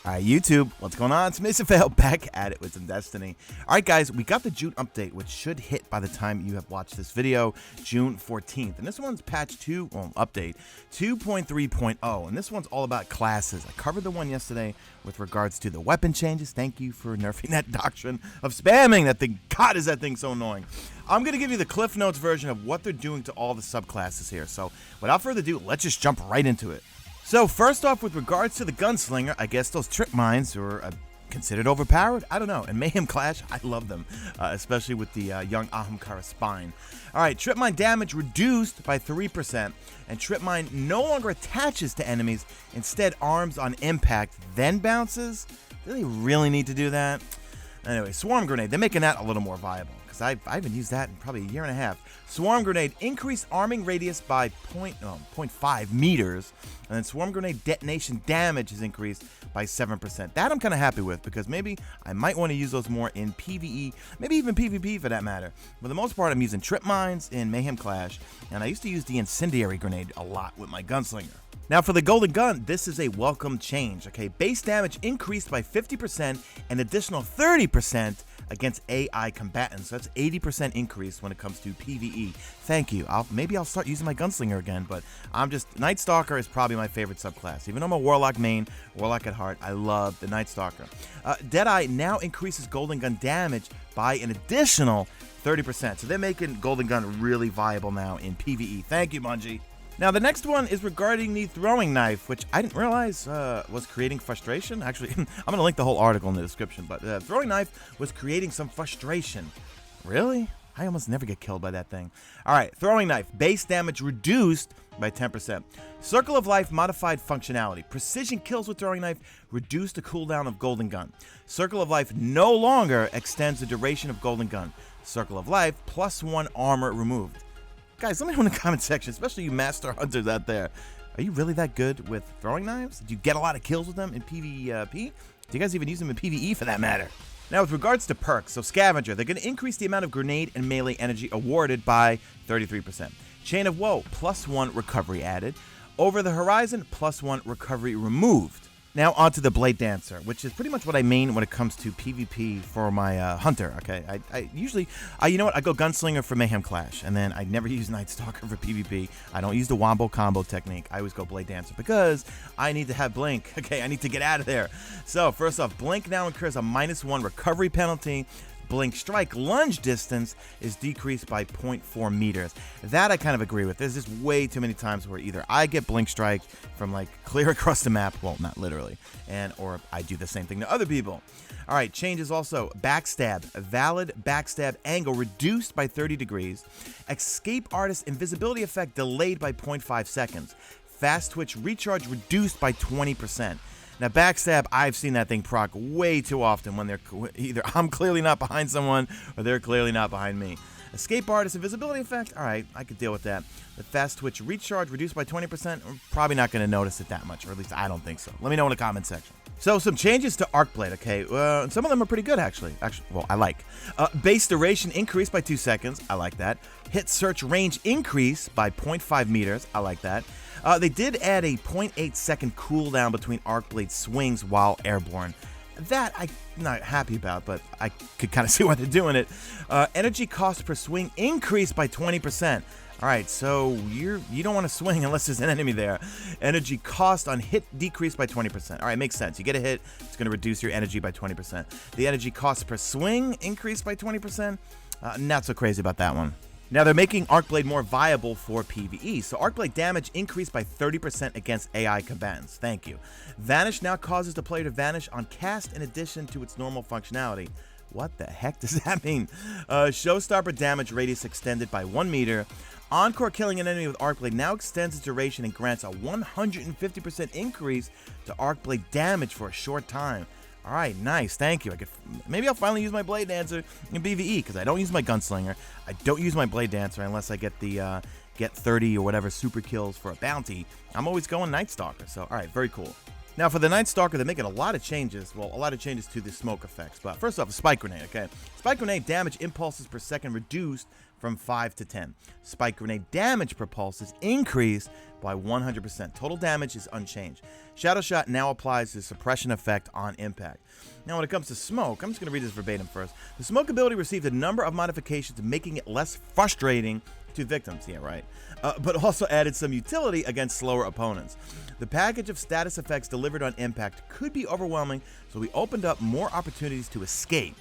Alright, YouTube, what's going on? It's Mesa back at it with some Destiny. Alright guys, we got the June update, which should hit by the time you have watched this video, June 14th. And this one's patch 2, update 2.3.0, and this one's all about classes. I covered the one yesterday with regards to the weapon changes. Thank you for nerfing that doctrine of spamming that thing. God, is that thing so annoying. I'm going to give you the Cliff Notes version of what they're doing to all the subclasses here. So, without further ado, let's just jump right into it. So, first off, with regards to the Gunslinger, I guess those trip mines were considered overpowered? I don't know. And Mayhem Clash, I love them, especially with the young Ahamkara spine. Alright, trip mine damage reduced by 3%, and trip mine no longer attaches to enemies, instead arms on impact, then bounces? Do they really need to do that? Anyway, Swarm Grenade, they're making that a little more viable, because I haven't used that in probably a year and a half. Swarm Grenade, increased arming radius by 0.5 meters, and then Swarm Grenade detonation damage is increased by 7%. That I'm kind of happy with, because maybe I might want to use those more in PvE, maybe even PvP for that matter. For the most part, I'm using trip mines in Mayhem Clash, and I used to use the Incendiary Grenade a lot with my Gunslinger. Now for the Golden Gun, this is a welcome change, okay? Base damage increased by 50%, and additional 30% against AI combatants. So that's 80% increase when it comes to PvE. Thank you. Maybe I'll start using my Gunslinger again, but Nightstalker is probably my favorite subclass. Even though I'm a Warlock main, Warlock at heart, I love the Nightstalker. Deadeye now increases Golden Gun damage by an additional 30%. So they're making Golden Gun really viable now in PvE. Thank you, Bungie. Now, the next one is regarding the throwing knife, which I didn't realize was creating frustration. Actually, I'm going to link the whole article in the description, but the throwing knife was creating some frustration. Really? I almost never get killed by that thing. All right, throwing knife, base damage reduced by 10%. Circle of Life modified functionality. Precision kills with throwing knife reduce the cooldown of Golden Gun. Circle of Life no longer extends the duration of Golden Gun. Circle of Life +1 armor removed. Guys, let me know in the comment section, especially you master hunters out there. Are you really that good with throwing knives? Do you get a lot of kills with them in PvP? Do you guys even use them in PvE for that matter? Now, with regards to perks, so Scavenger, they're going to increase the amount of grenade and melee energy awarded by 33%. Chain of Woe, +1 recovery added. Over the Horizon, +1 recovery removed. Now onto the Bladedancer, which is pretty much what I mean when it comes to PvP for my hunter, okay? I usually, you know what, I go Gunslinger for Mayhem Clash, and then I never use Nightstalker for PvP. I don't use the Wombo combo technique. I always go Bladedancer because I need to have Blink, okay? I need to get out of there. So, first off, Blink now incurs a -1 recovery penalty. Blink strike lunge distance is decreased by 0.4 meters. That I kind of agree with. There's just way too many times where either I get blink strike from like clear across the map, well, not literally, or I do the same thing to other people. All right, changes also. Backstab, valid backstab angle reduced by 30 degrees. Escape artist invisibility effect delayed by 0.5 seconds. Fast twitch recharge reduced by 20%. Now, backstab, I've seen that thing proc way too often when they're either I'm clearly not behind someone or they're clearly not behind me. Escape artist invisibility effect, all right, I could deal with that. The fast twitch recharge reduced by 20%, I'm probably not going to notice it that much, or at least I don't think so. Let me know in the comment section. So, some changes to Arcblade, okay? Some of them are pretty good, actually. Well, I like. Base duration increased by 2 seconds. I like that. Hit search range increase by 0.5 meters. I like that. They did add a 0.8 second cooldown between Arcblade swings while airborne. That I'm not happy about, but I could kind of see why they're doing it. Energy cost per swing increased by 20%. All right, so you don't want to swing unless there's an enemy there. Energy cost on hit decreased by 20%. All right, makes sense. You get a hit, it's going to reduce your energy by 20%. The energy cost per swing increased by 20%. Not so crazy about that one. Now, they're making Arcblade more viable for PvE, so Arcblade damage increased by 30% against AI combatants. Thank you. Vanish now causes the player to vanish on cast in addition to its normal functionality. What the heck does that mean? Showstopper damage radius extended by 1 meter. Encore killing an enemy with Arcblade now extends its duration and grants a 150% increase to Arcblade damage for a short time. All right, nice, thank you. Maybe I'll finally use my Bladedancer in PvE because I don't use my Gunslinger. I don't use my Bladedancer unless I get the get 30 or whatever super kills for a bounty. I'm always going Nightstalker. So, all right, very cool. Now, for the Nightstalker, they're making a lot of changes. Well, a lot of changes to the smoke effects. But first off, the Spike Grenade, okay? Spike Grenade damage impulses per second reduced from 5 to 10. Spike grenade damage per pulse is increased by 100%. Total damage is unchanged. Shadow Shot now applies the suppression effect on impact. Now when it comes to smoke, I'm just going to read this verbatim first. The smoke ability received a number of modifications, making it less frustrating to victims, yeah right, but also added some utility against slower opponents. The package of status effects delivered on impact could be overwhelming, so we opened up more opportunities to escape.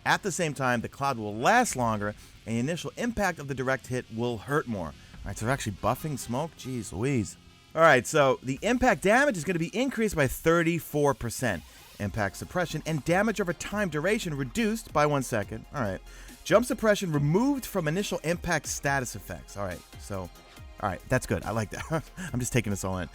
At the same time, the cloud will last longer, and the initial impact of the direct hit will hurt more. All right, so they're actually buffing smoke? Jeez Louise. All right, so the impact damage is going to be increased by 34%. Impact suppression and damage over time duration reduced by 1 second. All right. Jump suppression removed from initial impact status effects. All right, so, all right, that's good. I like that. I'm just taking this all in.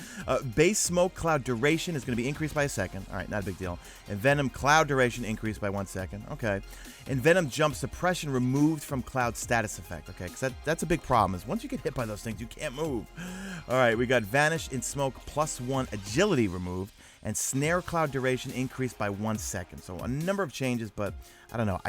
Base smoke cloud duration is going to be increased by 1 second. All right, not a big deal. And venom cloud duration increased by 1 second. Okay. And venom jump suppression removed from cloud status effect. Okay, because that's a big problem. Is once you get hit by those things, you can't move. All right, we got vanish in smoke +1 agility removed. And snare cloud duration increased by 1 second. So a number of changes, but I don't know.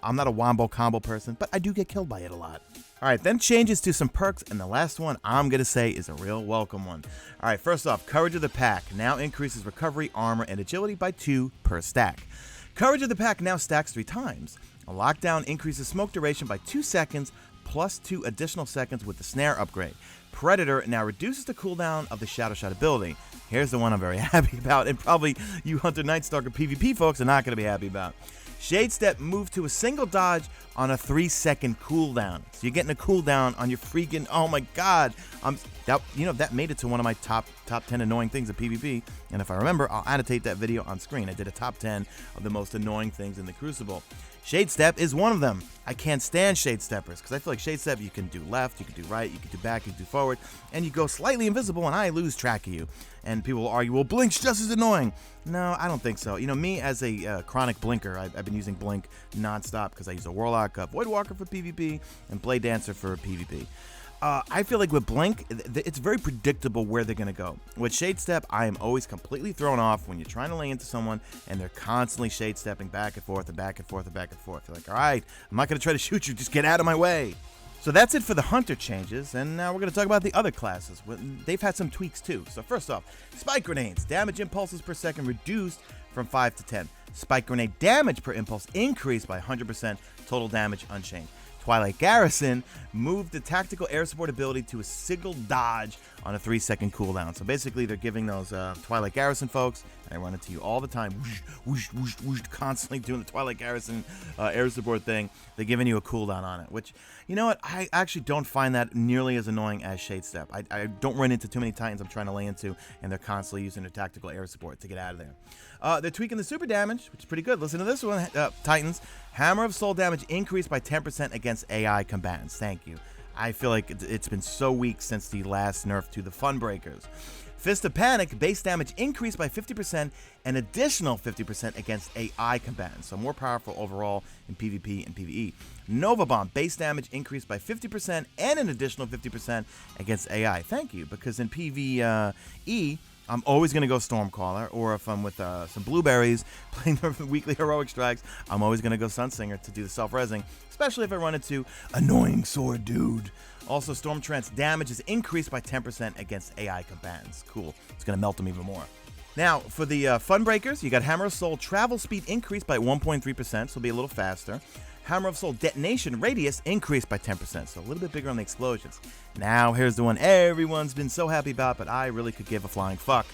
I'm not a wombo combo person, but I do get killed by it a lot. All right, then changes to some perks, and the last one I'm going to say is a real welcome one. All right, first off, Courage of the Pack now increases recovery, armor, and agility by 2 per stack. Courage of the Pack now stacks 3 times. A lockdown increases smoke duration by 2 seconds, plus 2 additional seconds with the snare upgrade. Predator now reduces the cooldown of the Shadow Shot ability. Here's the one I'm very happy about, and probably you Hunter Nightstalker PvP folks are not going to be happy about. Shade Step moved to a single dodge on a 3-second cooldown. So you're getting a cooldown on your freaking, oh my god. That made it to one of my top 10 annoying things in PvP. And if I remember, I'll annotate that video on screen. I did a top 10 of the most annoying things in the Crucible. Shade Step is one of them. I can't stand Shade Steppers because I feel like Shade Step, you can do left, you can do right, you can do back, you can do forward, and you go slightly invisible and I lose track of you. And people will argue, well, Blink's just as annoying. No, I don't think so. You know, me as a chronic blinker, I've been using Blink nonstop because I use a Warlock, Voidwalker for PvP, and Bladedancer for PvP. I feel like with Blink, it's very predictable where they're going to go. With Shade Step, I am always completely thrown off when you're trying to lay into someone and they're constantly Shade Stepping back and forth and back and forth and back and forth. You're like, all right, I'm not going to try to shoot you, just get out of my way. So that's it for the Hunter changes, and now we're going to talk about the other classes. They've had some tweaks too. So first off, Spike Grenades. Damage impulses per second reduced from 5 to 10. Spike Grenade damage per impulse increased by 100%. Total damage unchanged. Twilight Garrison moved the tactical air support ability to a single dodge on a 3-second cooldown. So basically, they're giving those Twilight Garrison folks, and I run into you all the time, whoosh, whoosh, whoosh, whoosh, constantly doing the Twilight Garrison air support thing. They're giving you a cooldown on it, which, you know what, I actually don't find that nearly as annoying as Shade Step. I don't run into too many Titans I'm trying to lay into, and they're constantly using their tactical air support to get out of there. They're tweaking the super damage, which is pretty good. Listen to this one, Titans. Hammer of Soul damage increased by 10% against AI combatants. Thank you. I feel like it's been so weak since the last nerf to the Fun Breakers. Fist of Panic, base damage increased by 50%, an additional 50% against AI combatants, so more powerful overall in PvP and PvE. Nova Bomb, base damage increased by 50% and an additional 50% against AI. Thank you, because in PvE, I'm always going to go Stormcaller, or if I'm with some blueberries playing weekly heroic strikes, I'm always going to go Sunsinger to do the self-resing, especially if I run into annoying sword dude. Also, Storm Trance damage is increased by 10% against AI combatants. Cool. It's going to melt them even more. Now, for the Fun Breakers, you got Hammer of Soul travel speed increased by 1.3%, so it'll be a little faster. Hammer of Soul detonation radius increased by 10%, so a little bit bigger on the explosions. Now, here's the one everyone's been so happy about, but I really could give a flying fuck.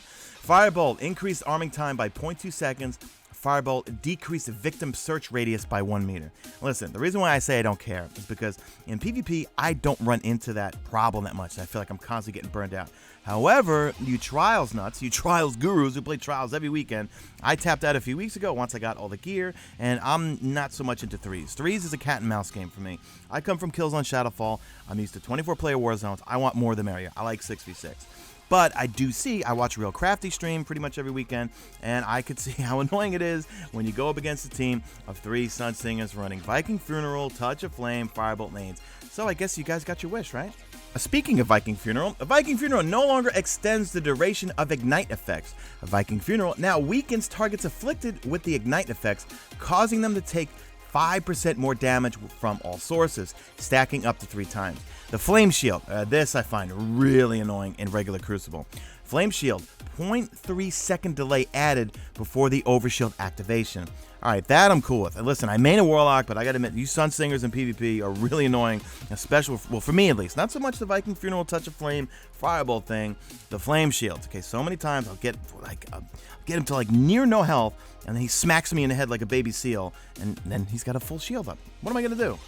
Firebolt increased arming time by 0.2 seconds. Firebolt decreased victim search radius by 1 meter. Listen, the reason why I say I don't care is because in PvP, I don't run into that problem that much. I feel like I'm constantly getting burned out. However, you Trials nuts, you Trials gurus who play Trials every weekend, I tapped out a few weeks ago once I got all the gear, and I'm not so much into threes. Threes is a cat and mouse game for me. I come from Killzone Shadowfall. I'm used to 24-player war zones. I want more the merrier. I like 6v6. But I do see, I watch Real Crafty stream pretty much every weekend, and I could see how annoying it is when you go up against a team of 3 Sunsingers running Viking Funeral, Touch of Flame, Firebolt lanes. So I guess you guys got your wish, right? Speaking of Viking Funeral, a Viking Funeral no longer extends the duration of Ignite effects. A Viking Funeral now weakens targets afflicted with the Ignite effects, causing them to take 5% more damage from all sources, stacking up to 3 times. The Flame Shield, this I find really annoying in regular Crucible. Flame Shield, 0.3 second delay added before the Overshield activation. Alright, that I'm cool with. And listen, I main a Warlock, but I gotta admit, you Sunslingers in PvP are really annoying, especially, well, for me at least. Not so much the Viking Funeral Touch of Flame Firebolt thing, the Flame Shield. Okay, so many times I'll get him to like near no health, and then he smacks me in the head like a baby seal, and then he's got a full shield up. What am I gonna do?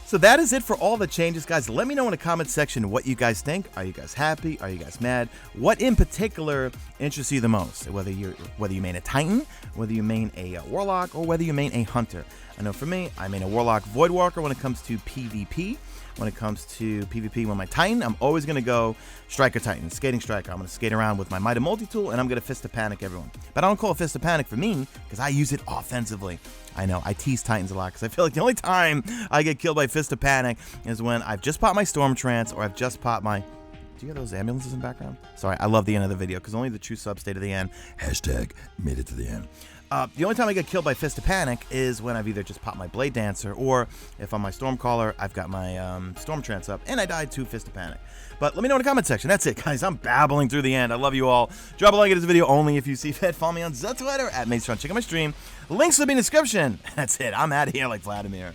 So that is it for all the changes, guys. Let me know in the comment section what you guys think. Are you guys happy? Are you guys mad? What in particular interests you the most? Whether you main a Titan, whether you main a Warlock, or whether you main a Hunter. I know for me, I main a Warlock Voidwalker when it comes to PvP. When it comes to PvP with my Titan, I'm always going to go Striker Titan, Skating Striker. I'm going to skate around with my Might of Multi-Tool, and I'm going to Fist of Panic everyone. But I don't call it Fist of Panic for me, because I use it offensively. I know, I tease Titans a lot, because I feel like the only time I get killed by Fist of Panic is when I've just popped my Storm Trance, or I've just popped my... Do you hear those ambulances in the background? Sorry, I love the end of the video, because only the true subs stay to the end. Hashtag made it to the end. The only time I get killed by Fist of Panic is when I've either just popped my Bladedancer, or if on my Stormcaller, I've got my Storm Trance up, and I died to Fist of Panic. But let me know in the comment section. That's it, guys. I'm babbling through the end. I love you all. Drop a like at this video only if you see fit. Follow me on Twitter at Mesa. Check out my stream. Links will be in the description. That's it. I'm out of here like Vladimir.